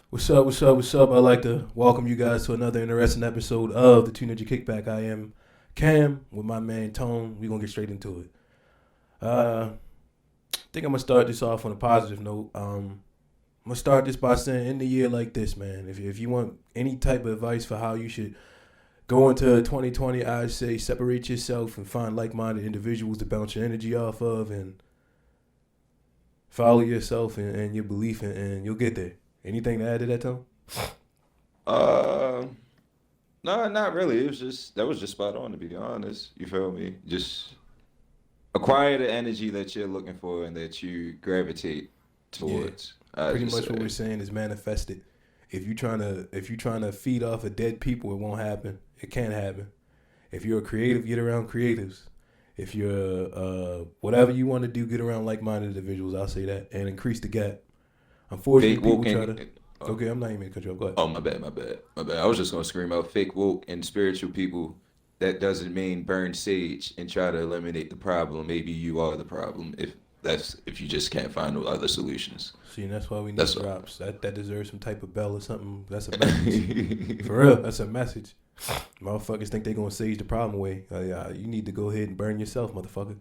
What's up? What's up? What's up? I'd like to welcome you guys to another interesting episode of the Two Ninja Kickback. I am Cam with my man Tone. We're gonna get straight into it. I think I'm gonna start this off on a positive note. I'm gonna start this by saying, in the year like this, man, if you want any type of advice for how you should go into 2020, I'd say separate yourself and find like-minded individuals to bounce your energy off of, and follow yourself and your belief, and you'll get there. Anything to add to that, Tone? Uh, no, not really. It was just that was just spot on to be honest. You feel me? Just acquire the energy that you're looking for and that you gravitate Yeah. towards. I Pretty just much what we're say. saying is manifest it. If you trying to feed off of dead people, it won't happen. It can't happen. If you're a creative, get around creatives. If you're whatever you want to do, get around like-minded individuals. I'll say that, and increase the gap. Unfortunately, Fake people woke try to. and Okay, I'm not even gonna cut you off. Go ahead. oh, my bad. I was just gonna scream out fake woke and spiritual people. That doesn't mean burn sage and try to eliminate the problem. Maybe you are the problem if you just can't find no other solutions. See, and that's why we need That's all. drops. That deserves some type of bell or something. That's a message. For real, that's a message. Motherfuckers think they gonna sage the problem away. Yeah, you need to go ahead and burn yourself, motherfucker.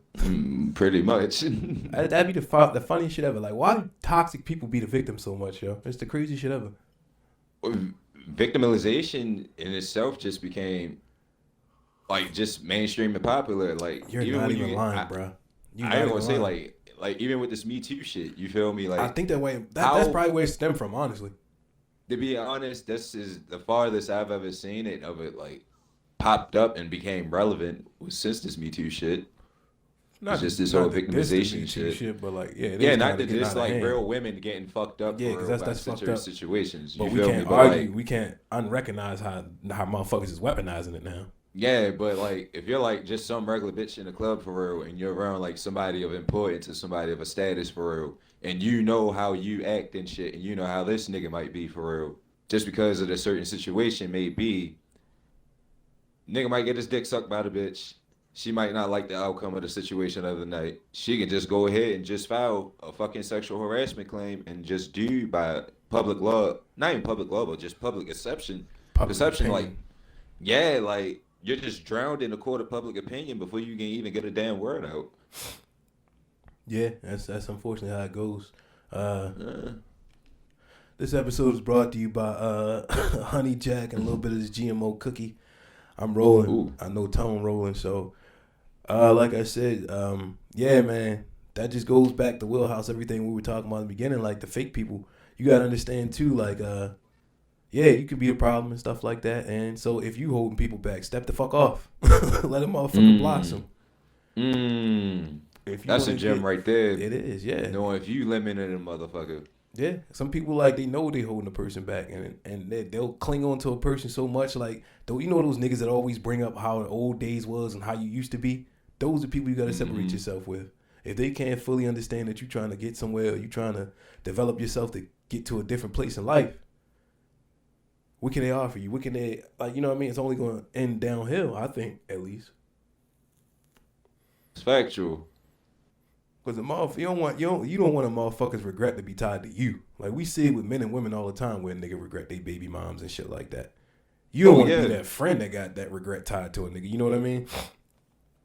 Pretty much. That'd be the funniest shit ever. Like, why do toxic people be the victim so much, yo? It's the craziest shit ever. Victimization in itself just became like just mainstream and popular. Like You're even not when even you, lying, bro. You're I not ain't even gonna say lying. like even with this Me Too shit. You feel me? I Like think that's how probably where it stemmed from, honestly. to be honest, this is the farthest I've ever seen it of it like popped up and became relevant was since this Me Too shit. It's Not just this whole not the this the Me victimization Too shit. shit, but like, yeah, it Yeah, is not kind of that getting just out of like hand. real women getting fucked up Yeah, because for that's by fucked certain up. situations. But You we feel me? can't But argue. like We can't unrecognize how motherfuckers is weaponizing it now. yeah, but like if you're like just some regular bitch in the club for real and you're around like somebody of importance or somebody of a status for real and you know how you act and shit and you know how this nigga might be for real, just because of a certain situation may be, nigga might get his dick sucked by the bitch. She might not like the outcome of the situation of the night. She can just go ahead and just file a fucking sexual harassment claim and just do by public law, not even public law, but just public exception, Public perception, like opinion. yeah, like you're just drowned in a court of public opinion before you can even get a damn word out. Yeah, that's unfortunately how it goes. Uh, Uh, this episode is brought to you by Honey Jack and a little bit of this GMO cookie. I'm rolling. ooh, I know Tone rolling. So, like I said, yeah, man, that just goes back to Wheelhouse. Everything we were talking about in the beginning, like the fake people. You gotta understand too, like, yeah, you could be a problem and stuff like that. And so, if you holding people back, step the fuck off. Let a motherfucker mm, blossom. mm. If you That's want a to gem get, right there. it is, yeah. Knowing if you limited a motherfucker. Yeah, some people like they know they holding a person back, and they'll cling on to a person so much. Like, though, you know those niggas that always bring up how the old days was and how you used to be. Those are people you got to separate Mm-hmm. yourself with. If they can't fully understand that you're trying to get somewhere, or you trying to develop yourself to get to a different place in life, what can they offer you? What can they, like? You know what I mean? It's only going to end downhill. I think, at least. It's factual. Because the motherfucker, you don't want a motherfucker's regret to be tied to you. Like, we see it with men and women all the time where a nigga regret they baby moms and shit like that. You don't Oh want to be yeah. that friend that got that regret tied to a nigga. You know what I mean?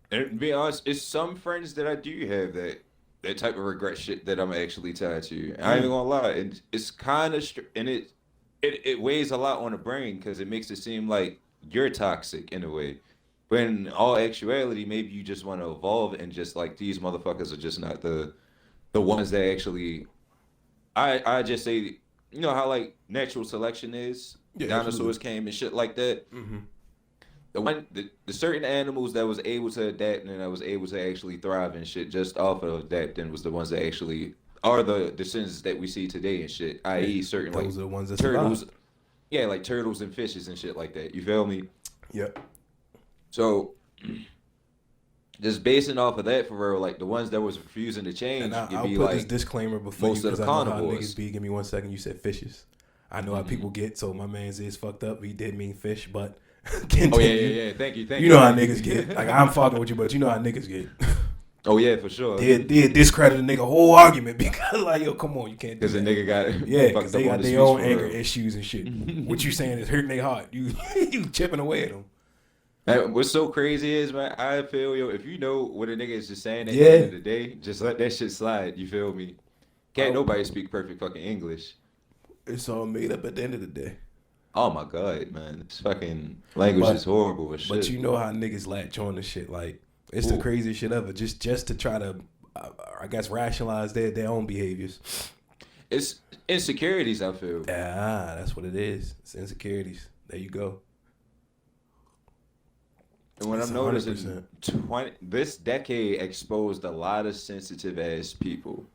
And to be honest, it's some friends that I do have that type of regret shit that I'm actually tied to. I ain't even Mm. gonna lie, and it's kind of and it weighs a lot on the brain because it makes it seem like you're toxic in a way. But in all actuality, maybe you just want to evolve and just like these motherfuckers are just not the ones that actually. I just say, you know how like natural selection is. Yeah, absolutely. Dinosaurs came and shit like that. Mm-hmm. The certain animals that was able to adapt and that was able to actually thrive and shit just off of adapting was the ones that actually are the descendants that we see today and shit, Yeah, i.e. certain like those are the ones that turtles, survived. yeah, like turtles and fishes and shit like that. You feel me? Yep. So just basing off of that for real, like the ones that was refusing to And change could I'll be put this like disclaimer before you most of because the I know how niggas carnivores. be. Give me 1 second. You said fishes. I know how Hmm. people get, so my man's is fucked up. He did mean fish, but Oh yeah, continue. yeah, yeah. Thank you, thank You you, know how thank you. niggas get. Like, I'm fucking with you, but you know how niggas get. Oh yeah, for sure. They discredit a nigga whole argument because like, yo, come on, you can't do Because the that. nigga got Yeah, because fucked they up got on his their speech own for anger real. issues and shit. What you saying is hurting their heart. You chipping away at them. Man, what's so crazy is, man, I feel, yo, if you know what a nigga is just saying at the Yeah. end of the day, just let that shit slide. You feel me? Can't Oh. nobody speak perfect fucking English. It's all made up at the end of the day. Oh my god, man, this fucking language But- is horrible as shit. But you know how niggas latch on to shit. Like, it's the Ooh. craziest shit ever. Just to try to, I guess, rationalize their own behaviors. It's insecurities, I feel. Ah, that's what it is. It's insecurities. There you go. And what It's I'm noticing, 100%. this decade exposed a lot of sensitive ass people.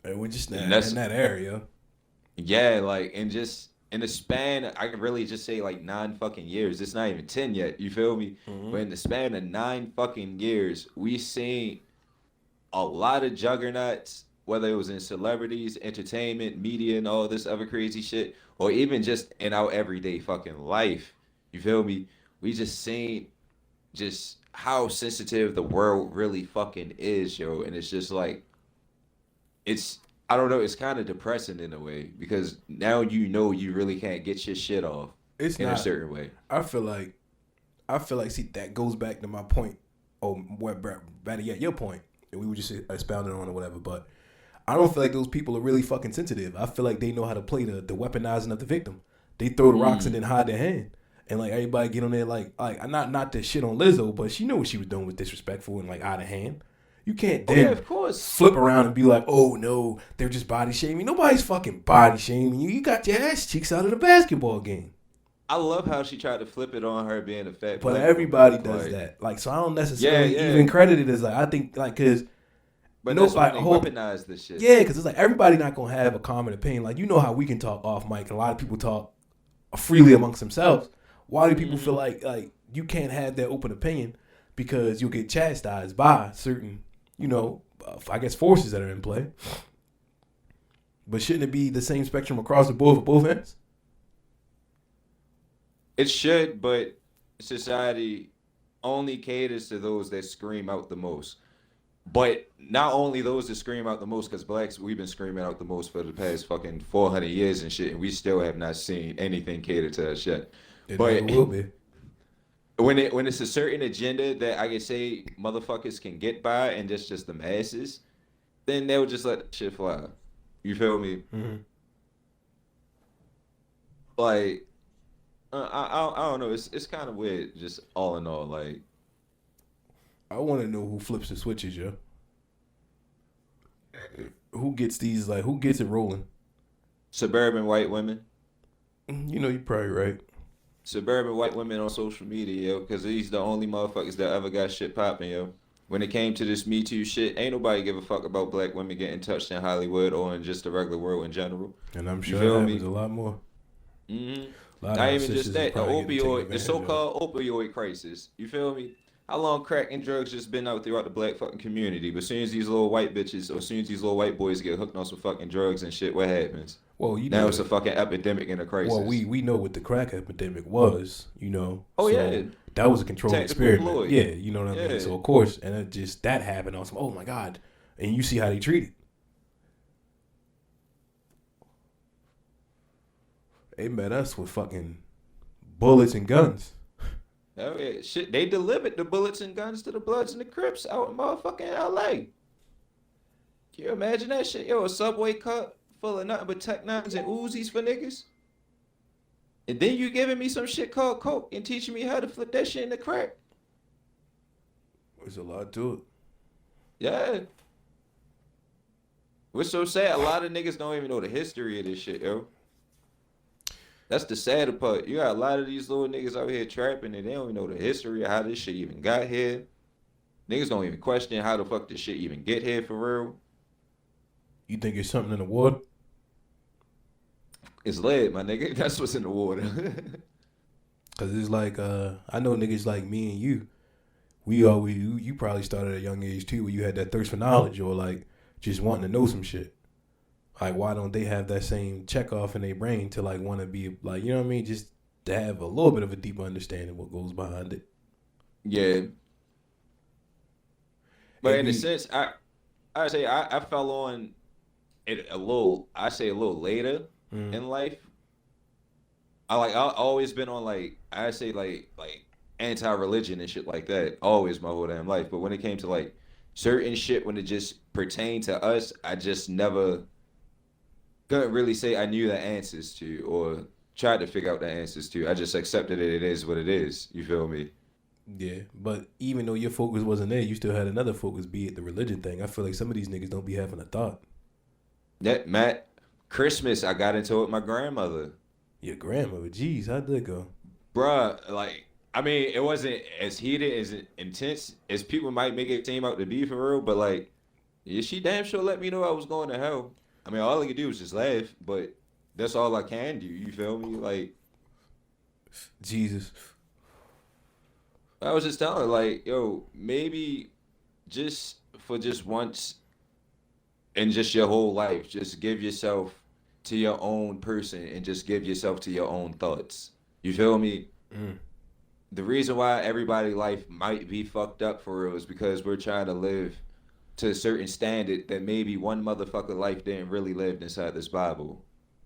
And we're just And in that's- that area. Yeah, like, and just in the span, I can really just say like 9 fucking years. It's not even 10 yet. You feel me? Mhm. But in the span of 9 fucking years, we seen a lot of juggernauts, whether it was in celebrities, entertainment, media, and all this other crazy shit, or even just in our everyday fucking life. You feel me? We just seen just how sensitive the world really fucking is, yo. And it's just like, I don't know, it's kind of depressing in a way because now you know you really can't get your shit off It's in a not. certain way. I feel like, see, that goes back to my point, or what, better yet, your point, and we were just expounding on or whatever. But I don't feel like those people are really fucking sensitive. I feel like they know how to play the weaponizing of the victim. They throw the rocks and then hide their hand, and like everybody get on there like not that shit on Lizzo, but she knew what she was doing was disrespectful and like out of hand. You can't then Yeah, of course. flip around and be like, oh no, they're just body shaming. Nobody's fucking body shaming you. You got your ass cheeks out of the basketball game. I love how she tried to flip it on her being a fat. But black everybody woman. does Like, that. Like, so I don't necessarily Yeah, yeah. even credit it as like, I think like, cause But no, that's why like, they whole- weaponize this shit. yeah, cause it's like everybody not gonna have a common opinion. Like, you know how we can talk off mic. A lot of people talk freely amongst themselves. Why do people feel like you can't have that open opinion because you'll get chastised by certain, I guess forces that are in play. But shouldn't it be the same spectrum across the board for both ends? It should, but society only caters to those that scream out the most. But not only those that scream out the most, because blacks, we've been screaming out the most for the past fucking 400 years and shit, and we still have not seen anything cater to us yet. It But- never will be. When it's a certain agenda that I can say motherfuckers can get by and just the masses, then they'll just let the shit fly. You feel me? Mhm. Like, I don't know. It's kind of weird. Just all in all, like, I want to know who flips the switches, yo. Who gets these? Like, who gets it rolling? suburban white women. You're probably right. Suburban white women on social media, yo, because these the only motherfuckers that ever got shit popping, yo. When it came to this Me Too shit, ain't nobody give a fuck about black women getting touched in Hollywood or in just the regular world in general. And I'm You sure feel that me? happens a lot more. Mm-hmm. A lot of Not our even sisters just is that, the probably getting taken opioid, the advantage of. so-called opioid crisis. You feel me? How long crack and drugs just been out throughout the black fucking community? But as soon as these little white bitches or as soon as these little white boys get hooked on some fucking drugs and shit, what happens? Well, you Now know, it's a fucking epidemic and a crisis. well, we know what the crack epidemic was. Oh, so yeah. that was a controlled Tactical experiment. Floyd. Yeah, you know what I mean. Yeah. So of course, and it just that happened on some. Oh my god, and you see how they treat it. They met us with fucking bullets and guns. Oh, yeah. Shit, they delivered the bullets and guns to the Bloods and the Crips out in motherfucking LA. Can you imagine that shit? Yo, a subway cup full of nothing but Tech Nines and Uzis for niggas? And then you giving me some shit called coke and teaching me how to flip that shit into crack. There's a lot to it. Yeah. What's so sad, a lot of niggas don't even know the history of this shit, yo. That's the sad part. You got a lot of these little niggas out here trapping and they don't even know the history of how this shit even got here. Niggas don't even question how the fuck this shit even get here for real. You think it's something in the water? It's lead, my nigga. That's what's in the water. Cause it's like I know niggas like me and you. You probably started at a young age too, where you had that thirst for knowledge or like just wanting to know some shit. Like, why don't they have that same check off in their brain to like want to be like, you know what I mean? Just to have a little bit of a deeper understanding of what goes behind it. Yeah. But If in a you, sense, I say I fell on it a little. I say a little later mm, in life. I always been on I say anti-religion and shit like that. Always my whole damn life. But when it came to like certain shit when it just pertained to us, I just never couldn't really say I knew the answers to or tried to figure out the answers to. I just accepted it. It is what it is. You feel me? yeah, but even though your focus wasn't there, you still had another focus, be it the religion thing. I feel like some of these niggas don't be having a thought. That Matt, Christmas I got into it with my grandmother. Your grandmother, jeez, how'd that go? Bruh, I mean, it wasn't as heated, as intense as people might make it seem out to be for real, but yeah, she damn sure let me know I was going to hell. I mean, all I could do was just laugh, but that's all I can do. You feel me? Jesus. I was just telling her, yo, maybe just for just once in just your whole life, just give yourself to your own person and just give yourself to your own thoughts. You feel me? Mm. The reason why everybody life might be fucked up for real is because we're trying to live to a certain standard that maybe one motherfucker life didn't really live inside this Bible.